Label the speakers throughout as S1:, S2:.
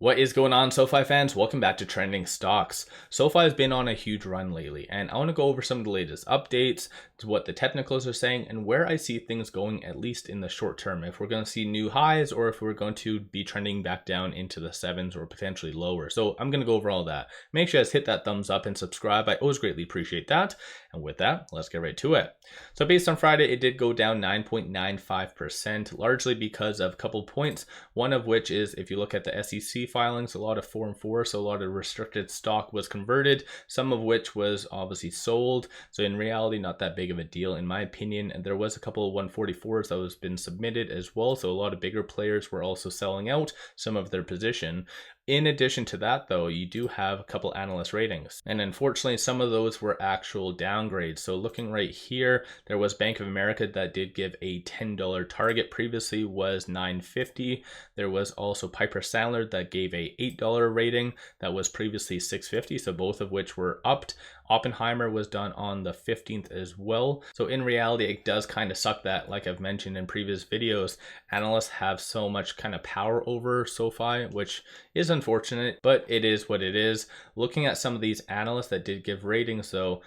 S1: What is going on, SoFi fans? Welcome back to Trending Stocks. SoFi has been on a huge run lately, and I want to go over some of the latest updates, to what the technicals are saying, and where I see things going, at least in the short term. If we're going to see new highs, or if we're going to be trending back down into the sevens or potentially lower. So I'm going to go over all that. Make sure you guys hit that thumbs up and subscribe. I always greatly appreciate that. And with that, let's get right to it. So based on Friday, it did go down 9.95%, largely because of a couple points. One of which is, if you look at the SEC filings, a lot of 4 and 4, so a lot of restricted stock was converted, some of which was obviously sold. So in reality, not that big of a deal in my opinion. And there was a couple of 144s that was been submitted as well, so a lot of bigger players were also selling out some of their position. In addition to that, though, you do have a couple analyst ratings, and unfortunately some of those were actual downgrades. So looking right here, there was Bank of America that did give a $10 target, previously was $9.50. There was also Piper Sandler that gave a $8 rating, that was previously $6.50, so both of which were upped. Oppenheimer was done on the 15th as well. So in reality, it does kind of suck that, like I've mentioned in previous videos, analysts have so much kind of power over SoFi, which is unfortunate, but it is what it is. Looking at some of these analysts that did give ratings though,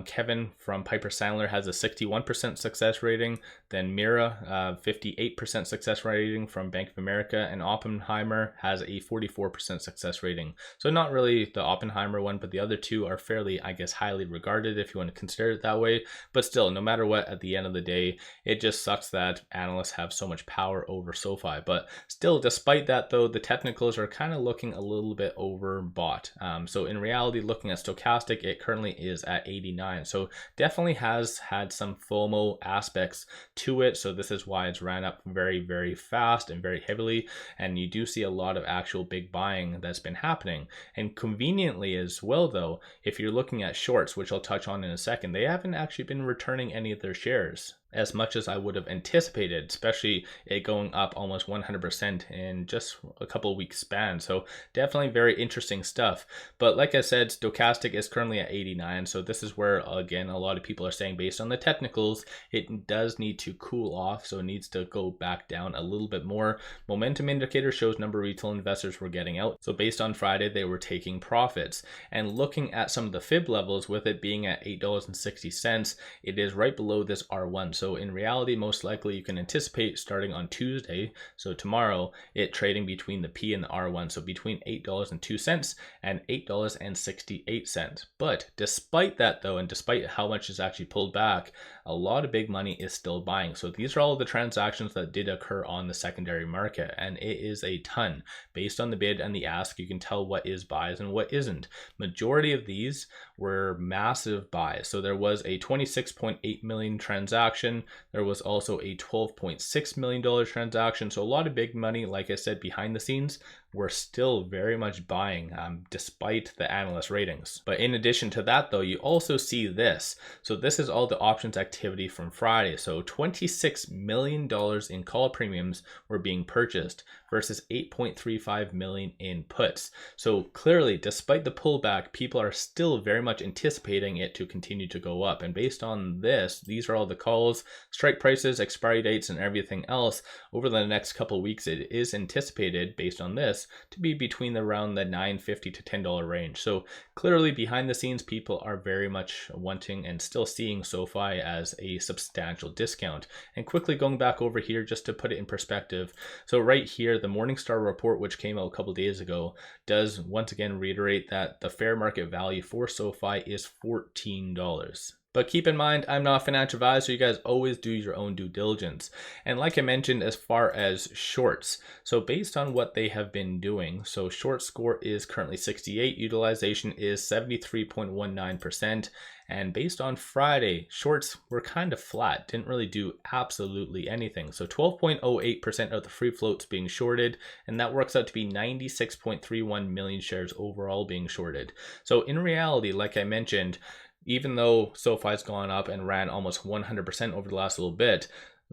S1: Kevin from Piper Sandler has a 61% success rating, then Mira 58% success rating from Bank of America, and Oppenheimer has a 44% success rating. So not really the Oppenheimer one, but the other two are fairly, I guess, highly regarded if you want to consider it that way. But still, no matter what, at the end of the day, it just sucks that analysts have so much power over SoFi. But still, despite that though, the technicals are kind of looking a little bit overbought. So in reality, looking at stochastic, it currently is at 89. So definitely has had some FOMO aspects to it. So this is why it's ran up very, very fast and very heavily. And you do see a lot of actual big buying that's been happening. And conveniently as well though, if you're looking at shorts, which I'll touch on in a second, they haven't actually been returning any of their shares as much as I would have anticipated, especially it going up almost 100% in just a couple of weeks span. So definitely very interesting stuff. But like I said, stochastic is currently at 89. So this is where, again, a lot of people are saying based on the technicals, it does need to cool off. So it needs to go back down a little bit more. Momentum indicator shows number of retail investors were getting out. So based on Friday, they were taking profits. And looking at some of the fib levels, with it being at $8.60, it is right below this R1. So in reality, most likely you can anticipate starting on Tuesday, so tomorrow, it trading between the P and the R1, so between $8.02 and $8.68. But despite that though, and despite how much is actually pulled back, a lot of big money is still buying. So these are all the transactions that did occur on the secondary market, and it is a ton. Based on the bid and the ask, you can tell what is buys and what isn't. Majority of these were massive buys. So there was a 26.8 million transaction. There was also a $12.6 million transaction. So a lot of big money, like I said, behind the scenes. We're still very much buying despite the analyst ratings. But in addition to that though, you also see this. So this is all the options activity from Friday. So $26 million in call premiums were being purchased versus 8.35 million in puts. So clearly, despite the pullback, people are still very much anticipating it to continue to go up. And based on this, these are all the calls, strike prices, expiry dates, and everything else. Over the next couple of weeks, it is anticipated, based on this, to be between around the $9.50 to $10 range. So clearly behind the scenes, people are very much wanting and still seeing SoFi as a substantial discount. And quickly going back over here just to put it in perspective. So right here, the Morningstar report, which came out a couple days ago, does once again reiterate that the fair market value for SoFi is $14. But keep in mind, I'm not a financial advisor. You guys always do your own due diligence. And like I mentioned, as far as shorts, so based on what they have been doing, so short score is currently 68, utilization is 73.19%. And based on Friday, shorts were kind of flat, didn't really do absolutely anything. So 12.08% of the free floats being shorted, and that works out to be 96.31 million shares overall being shorted. So in reality, like I mentioned, even though SoFi's gone up and ran almost 100% over the last little bit,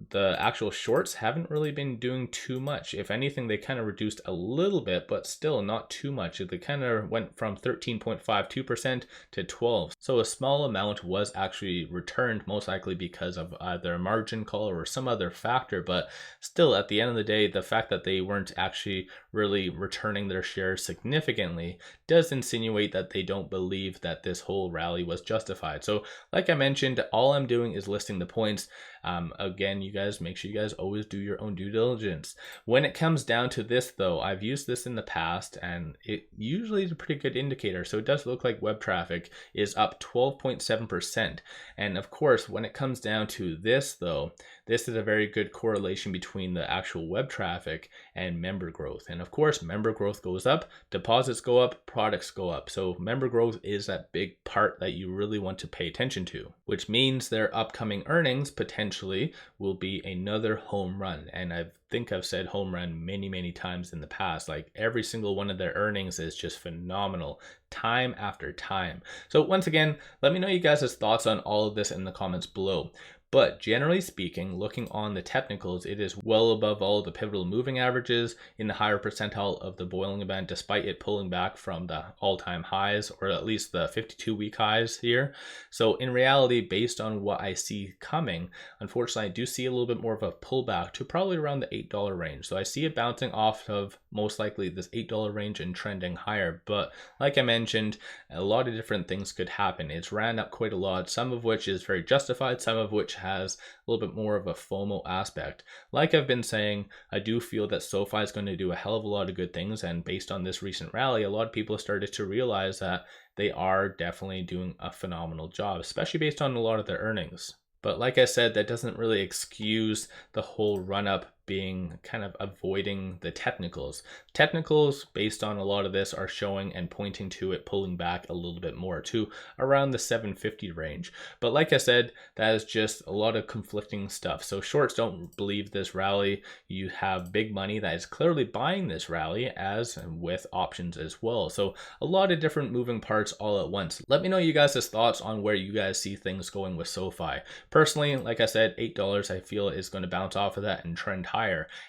S1: the actual shorts haven't really been doing too much. If anything, they kind of reduced a little bit, but still not too much. They kind of went from 13.52% to 12%. So a small amount was actually returned, most likely because of either a margin call or some other factor. But still, at the end of the day, the fact that they weren't actually really returning their shares significantly does insinuate that they don't believe that this whole rally was justified. So like I mentioned, all I'm doing is listing the points. Again, you guys, make sure you guys always do your own due diligence. When it comes down to this though, I've used this in the past and it usually is a pretty good indicator. So it does look like web traffic is up 12.7%. And of course, when it comes down to this though, this is a very good correlation between the actual web traffic and member growth. And of course, member growth goes up, deposits go up, products go up. So member growth is that big part that you really want to pay attention to, which means their upcoming earnings potentially will be another home run. And I think I've said home run many times in the past. Like every single one of their earnings is just phenomenal, time after time. So once again, let me know you guys' thoughts on all of this in the comments below. But generally speaking, looking on the technicals, it is well above all the pivotal moving averages, in the higher percentile of the boiling event, despite it pulling back from the all-time highs, or at least the 52-week highs here. So in reality, based on what I see coming, unfortunately, I do see a little bit more of a pullback to probably around the $8 range. So I see it bouncing off of most likely this $8 range and trending higher. But like I mentioned, a lot of different things could happen. It's ran up quite a lot, some of which is very justified, some of which has a little bit more of a FOMO aspect. Like I've been saying, I do feel that SoFi is going to do a hell of a lot of good things, and based on this recent rally, a lot of people started to realize that they are definitely doing a phenomenal job, especially based on a lot of their earnings. But like I said, that doesn't really excuse the whole run up being kind of avoiding the technicals. Technicals, based on a lot of this, are showing and pointing to it pulling back a little bit more to around the 750 range. But like I said, that is just a lot of conflicting stuff. So shorts don't believe this rally. You have big money that is clearly buying this rally, as with options as well. So a lot of different moving parts all at once. Let me know you guys' thoughts on where you guys see things going with SoFi. Personally, like I said, $8 I feel is going to bounce off of that and trend higher.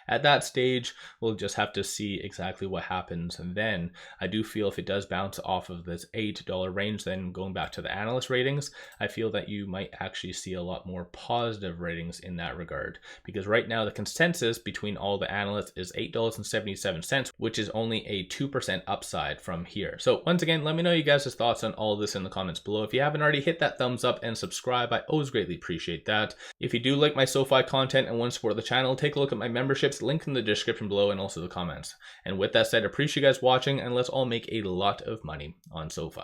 S1: At that stage, we'll just have to see exactly what happens. And then I do feel if it does bounce off of this $8 range, then going back to the analyst ratings, I feel that you might actually see a lot more positive ratings in that regard. Because right now the consensus between all the analysts is $8.77, which is only a 2% upside from here. So once again, let me know you guys' thoughts on all of this in the comments below. If you haven't already, hit that thumbs up and subscribe. I always greatly appreciate that. If you do like my SoFi content and want to support the channel, take a look at my memberships, link in the description below and also the comments. And with that said, I appreciate you guys watching, and let's all make a lot of money on SoFi.